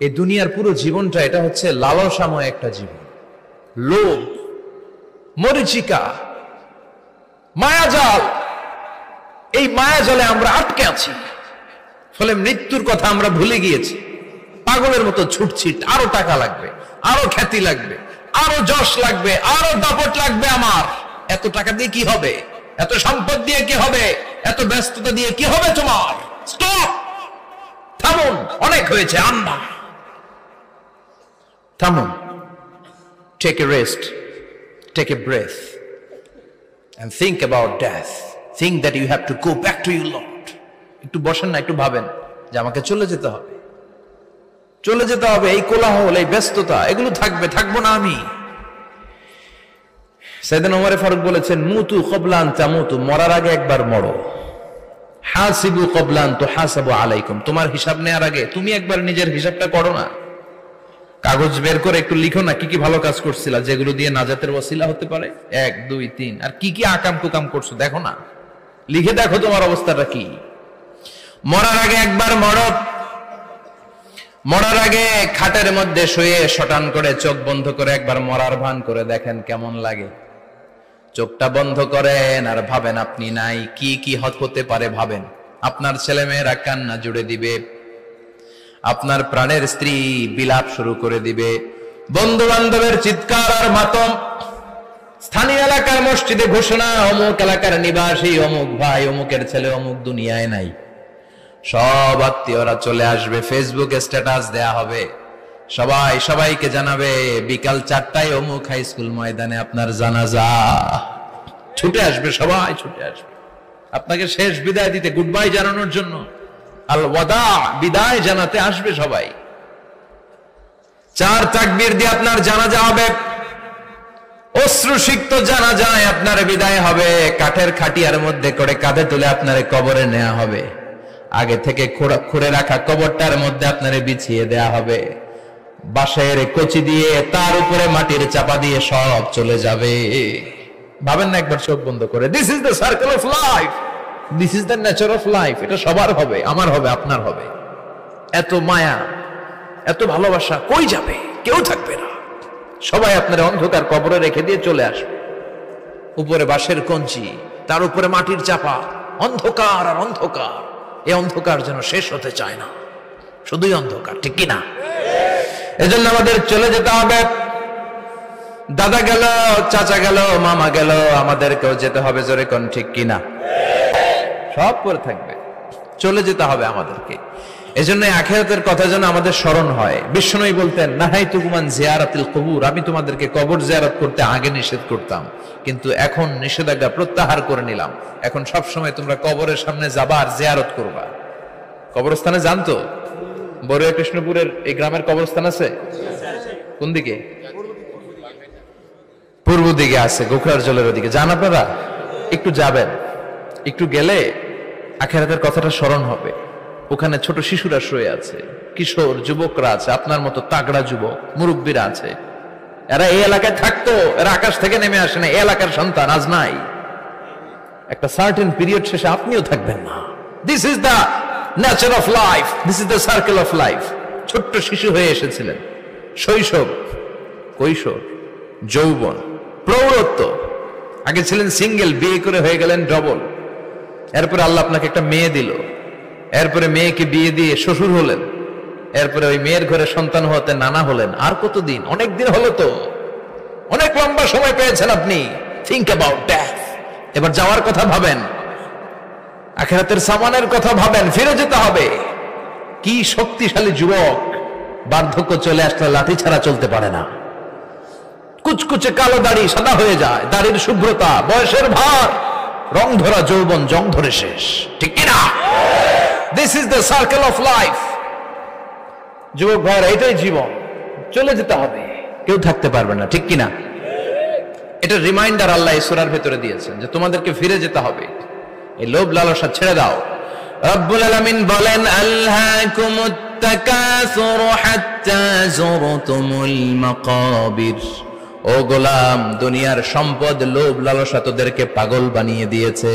এই দুনিয়ার পুরো জীবনটা এটা হচ্ছে লালসাময় একটা জীবন, লোভ, মরিচিকা, মায়াজাল। এই মায়াজালে আমরা আটকে আছি, ফলে মৃত্যুর কথা আমরা ভুলে গিয়েছি। পাগলের মতো ছুটছি, আরো টাকা লাগবে, আরো খ্যাতি লাগবে, আরো যশ লাগবে, আরো দাপট লাগবে। আমার এত টাকা দিয়ে কি হবে? এত সম্পদ দিয়ে কি হবে? এত ব্যস্ততা দিয়ে কি হবে তোমার? স্টপ, থামুন, অনেক হয়েছে। আম্মা থামুন, take a rest, take a breath and think about death. Think that you have to go back to your Lord. একটু বসেন না, একটু ভাবেন যে আমাকে চলে যেতে হবে, চলে যেতে হবে। এই কোলাহল, এই ব্যস্ততা, এগুলো থাকবে, থাকবো না আমি। সাইয়েদনা ওমর ফারুক বলেছেন, মুতু ক্বাবলা আন তামুতু, মরার আগে একবার মরো। হাসিবু ক্বাবলা আন তুহাসাবু আলাইকুম, তোমার হিসাব নেওয়ার আগে তুমি একবার নিজের হিসাবটা করো না। কাগজ বের করে একটু লিখো না কি কি ভালো কাজ করছিলা, যেগুলো দিয়ে নাজাতের ওসিলা হতে পারে। 1 2 3, আর কি কি আকাম কুকাম করছো দেখো না, লিখে দেখো তোমার অবস্থাটা কি। মরার আগে একবার মরো। মরার আগে খাটের মধ্যে শুয়ে শটান করে চোখ বন্ধ করে একবার মরার ভান করে দেখেন কেমন লাগে। চোখটা বন্ধ করেন আর ভাবেন আপনি নাই, কি কি হতে পারে ভাবেন। আপনার ছেলে মেয়েরা কান্না জুড়ে দিবে, আপনার প্রাণের স্ত্রী বিলাপ শুরু করে দিবে, বন্ধু বান্ধবের চিৎকার আর মাতম, স্থানীয় এলাকার মসজিদে ঘোষণা, অমুক এলাকার নিবাসী অমুক ভাই, অমুকের ছেলে অমুক দুনিয়ায় নাই। সব আত্মীয়রা চলে আসবে, ফেসবুকে স্ট্যাটাস দেয়া হবে, সবাই সবাইকে জানাবে বিকাল 4টায় অমুক হাই স্কুল ময়দানে আপনার জানাজা। ছুটে আসবে, সবাই ছুটে আসবে আপনাকে শেষ বিদায় দিতে, গুড বাই জানানোর জন্য, আল ওয়াদা, বিদায় জানাতে আসবে সবাই। 4 তাকবীর দিয়ে আপনার জানাজা হবে, অশ্রুসিক্ত জানাজায় আপনার বিদায় হবে। কাঠের খাটিয়ার মধ্যে করে কাঁধে তুলে আপনার কবরে নেওয়া হবে। আগে থেকে খুঁড়ে রাখা কবরটার মধ্যে আপনারে বিছিয়ে দেয়া হবে। বাঁশের কচি দিয়ে তার উপরে মাটির চাপা দিয়ে সব চলে যাবে। ভাবেন না একবার চোখ বন্ধ করে, this is the circle of life, this is the nature of life. এটা সবার হবে, আমার হবে, আপনার হবে। এত মায়া, এত ভালোবাসা কই যাবে? কেউ থাকবে না, সবাই আপনার অন্ধকার কবরে রেখে দিয়ে চলে আসবে। উপরে বাঁশের কঞ্চি, তার উপরে মাটির চাপা, অন্ধকার আর অন্ধকার। এই অন্ধকার যেন শেষ হতে চায় না, শুধুই অন্ধকার, ঠিক কিনা? এজন্য আমাদের চলে যেতে হবে। দাদা গেল, চাচা গেল, মামা গেল, আমাদেরকেও যেতে হবে। জোরে কোন ঠিক কিনা? সব পরে থাকবে, চলে যেতে হবে আমাদেরকে। এজন্য আখিরাতের কথা যেন আমাদের স্মরণ হয়। বিশ্বনবী বলতেন, নাহাইতুকুম আন জিয়ারাতিল কুবুর, আমি তোমাদেরকে কবর জিয়ারত করতে আগে নিষেধ করতাম, কিন্তু এখন নিষেধাজ্ঞা প্রত্যাহার করে নিলাম। এখন সব সময় তোমরা কবরের সামনে যাবা আর জিয়ারত করবা। কবরস্থানে যান তো? বড়ুয়া কৃষ্ণপুরের এই গ্রামের কবরস্থান আছে কোন দিকে? পূর্ব দিকে আছে, গোখরার জলের ওদিকে। যান আপনারা, একটু যাবেন, একটু গেলে আখিরাতের কথাটা স্মরণ হবে। ওখানে ছোট শিশুরা শুয়ে আছে, কিশোর যুবকরা আছে, আপনার মতো তাগড়া যুবক, মুরব্বীরা আছে। এরা এই এলাকায় থাকতো, এরা আকাশ থেকে নেমে আসে না, এই এলাকার সন্তান, আজ নাই। একটা সার্টেন পিরিয়ড শেষে আপনিও থাকবেন না। This is the nature of life, this is the circle of life. ছোট্ট শিশু হয়ে এসেছিলেন, শৈশব, কৈশোর, যৌবন, প্রৌঢ়ত্ব। আগে ছিলেন সিঙ্গেল, বিয়ে করে হয়ে গেলেন ডবল। এরপরে আল্লাহ আপনাকে একটা মেয়ে দিল, এরপরে মেয়েকে বিয়ে দিয়ে শ্বশুর হলেন, এরপরে ওই মেয়ের ঘরে সন্তান হতে নানা হলেন। আর কতদিন? অনেক দিন হলো তো, অনেক লম্বা সময় পেয়েছেন আপনি। Think about death. এবার যাওয়ার কথা ভাবেন, আখিরাতের সামানের কথা ভাবেন, ফিরে যেতে হবে। কি শক্তিশালী যুবক, বার্ধক্য চলে আসলে লাঠি ছাড়া চলতে পারে না। কুচকুচে কালো দাড়ি সাদা হয়ে যায়, দাড়ির শুভ্রতা, বয়সের ভার, রং ধরা যৌবন জং ধরে শেষ, ঠিক কিনা? This is the circle of life. যুবক ভাইরা, এটাই জীবন, চলে যেতে হবে, কেউ থাকতে পারবে না, ঠিক কিনা? এটা রিমাইন্ডার আল্লাহ এই সূরার ভেতরে দিয়েছেন যে তোমাদেরকে ফিরে যেতে হবে। এই লোভ লালসা ছেড়ে দাও। রব্বুল আলামিন বলেন, আলহাকুমুত তাকাসুর হাত্তা যুরতুমুল মাকাবির। ও গোলাম, দুনিয়ার সম্পদ, লোভ লালসা তোদেরকে পাগল বানিয়ে দিয়েছে।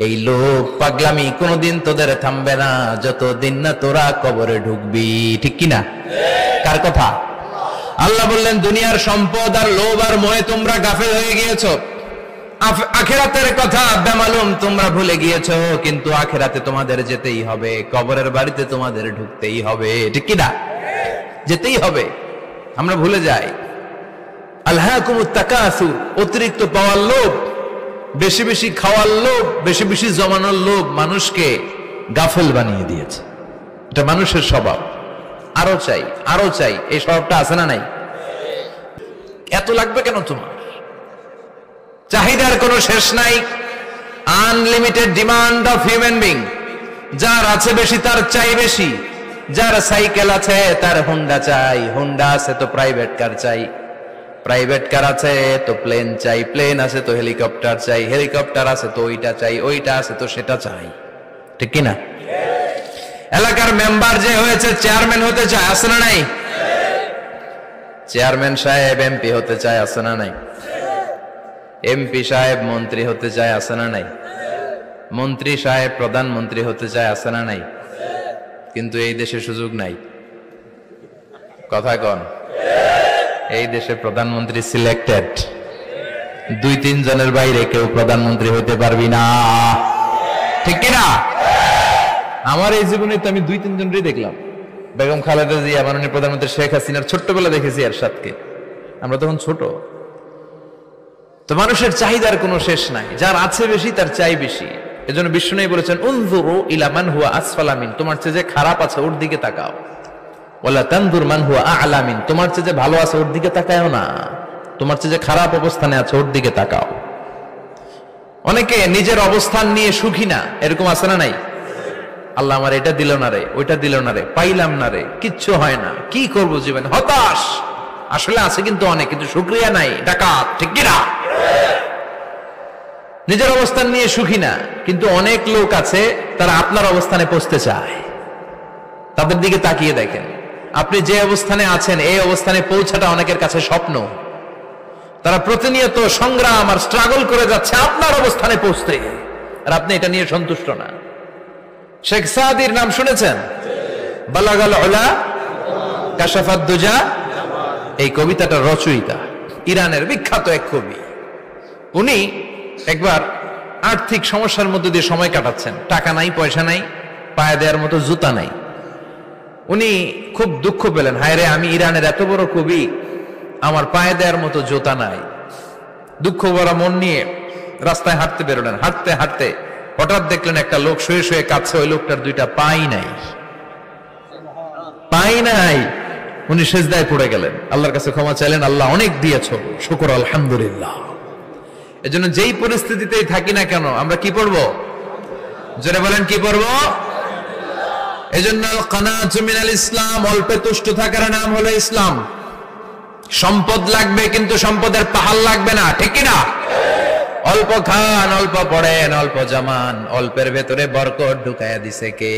এই লোভ পাগলামি কোনোদিন তোদের থামবে না যতদিন না তোরা কবরে ঢুকবি। ঠিক কিনা? কার কথা? আল্লাহ বললেন দুনিয়ার সম্পদ আর লোভ আর মোহে তোমরা গাফেল হয়ে গিয়েছো, আখিরাতের কথা বেমালুম তোমরা ভুলে গিয়েছো। কিন্তু আখিরাতে তোমাদের যেতেই হবে, কবরের বাড়িতে তোমাদের ঢুকতেই হবে। ঠিক কিনা? যেতেই হবে। আমরা ভুলে যাই। আলহাকুমুত তাকাসুর, অতিরিক্ত পাওয়ার লোভ, বেশি বেশি খাওয়ার লোভ, বেশি বেশি জমানোর লোভ মানুষকে গাফেল বানিয়ে দিয়েছে। এটা মানুষের স্বভাব। আরো চাই, আরো চাই, এই স্বভাবটা আছে না নাই? এত লাগবে কেন তোমার? চাহিদার কোনো শেষ নাই। Unlimited demand of human being. যার আছে বেশি তার চাই বেশি। যার সাইকেল আছে তার হুন্ডা চাই, হুন্ডা আছে তো প্রাইভেট কার চাই, প্রাইভেট কার আছে তো প্লেন চাই, প্লেন আছে তো হেলিকপ্টার চাই, হেলিকপ্টার আছে তো ওইটা চাই, ওইটা আছে তো সেটা চাই। ঠিক কিনা? এলাকার মেম্বার যে হয়েছে চেয়ারম্যান হতে চায়, আছে না নাই? চেয়ারম্যান সাহেব এমপি হতে চায়, আছে না নাই? এমপি সাহেব মন্ত্রী হতে চায়, আছে না নাই? মন্ত্রী সাহেব প্রধানমন্ত্রী হতে চায়, আছে না নাই? কিন্তু এই দেশে সুযোগ নাই। কথা কন? এই দেশে প্রধানমন্ত্রী সিলেক্টেড। 2-3 জনের বাইরে কেউ প্রধানমন্ত্রী হতে পারবি না। ঠিক কিনা? আমার এই জীবনে তো আমি 2-3 জনই দেখলাম। বেগম খালেদা জিয়া, মাননীয় প্রধানমন্ত্রী শেখ হাসিনার ছোট্টবেলা দেখেছি এরশাদকে। আমরা তখন ছোট। তো মানুষের চাহিদার কোনো শেষ নাই। যার আছে বেশি তার চাই বেশি। এজন্য বিষ্ণু বলেছেন উনজুরু ইলা মান হুয়া আসফালা মিন, তোমার চেয়ে যে খারাপ আছে ওর দিকে তাকাও। ওয়ালা তানজুর মান হুয়া আ'লা মিন, তোমার চেয়ে যে ভালো আছে ওর দিকে তাকাও না, তোমার চেয়ে যে খারাপ অবস্থানে আছে ওর দিকে তাকাও। অনেকে নিজের অবস্থান নিয়ে সুখী না, এরকম আছে না নাই? আল্লাহ আমার এটা দিল না রে, ওইটা দিল না রে, পাইলাম না রে, কিচ্ছু হয় না, কি করব জীবনে, হতাশ। আসলে আছে কিন্তু অনেক, কিন্তু শুকরিয়া নাই, ডাকাত। ঠিক কিনা? নিজের অবস্থান নিয়ে সুখী না, কিন্তু অনেক লোক আছে তারা আপনার অবস্থানে পৌঁছতে চায়। তাদের দিকে তাকিয়ে দেখেন, আপনি যে অবস্থানে আছেন এই অবস্থানে পৌঁছাটা অনেকের কাছে স্বপ্ন। তারা প্রতিনিয়ত সংগ্রাম আর স্ট্রাগল করে যাচ্ছে আপনার অবস্থানে পৌঁছতে, আর আপনি এটা নিয়ে সন্তুষ্ট না। শেখ সাদির নাম শুনেছেন? বালাগাল উলা কাশাফাত দুজা, এই কবিতাটা রচয়িতা ইরানের বিখ্যাত এক কবি। উনি একবার আর্থিক সমস্যার মধ্যে দিয়ে সময় কাটাচ্ছেন, টাকা নাই, পয়সা নাই, পায়ে দেওয়ার মতো জুতা নাই। উনি খুব দুঃখ পেলেন, হায় রে, আমি ইরানের এত বড় কবি, আমার পায়ে দেওয়ার মতো জুতা নাই। দুঃখ ভরা মন নিয়ে রাস্তায় হাঁটতে বেরোলেন। হাঁটতে হাঁটতে হঠাৎ দেখলেন একটা লোক শুয়ে শুয়ে কাঁদছে, ওই লোকটার 2টা পাই নাই, পাই নাই। উনি সেজদায় পড়ে গেলেন, আল্লাহর কাছে ক্ষমা চাইলেন, আল্লাহ অনেক দিয়েছো, শুকর আলহামদুলিল্লাহ। এজন্য যেই পরিস্থিতিতেই থাকি না কেন আমরা কি পড়বো? জোরে বলেন, কি পড়বো? এজন্য কানাতু মিনাল ইসলাম, অল্পে তুষ্ট থাকার নাম হলো ইসলাম। সম্পদ লাগবে কিন্তু সম্পদের পাহাড় লাগবে না। ঠিক কিনা? অল্প খান, অল্প পড়েন, অল্প জামান, অল্পের ভেতরে বরকত ঢুকাইয়া দিছে কে?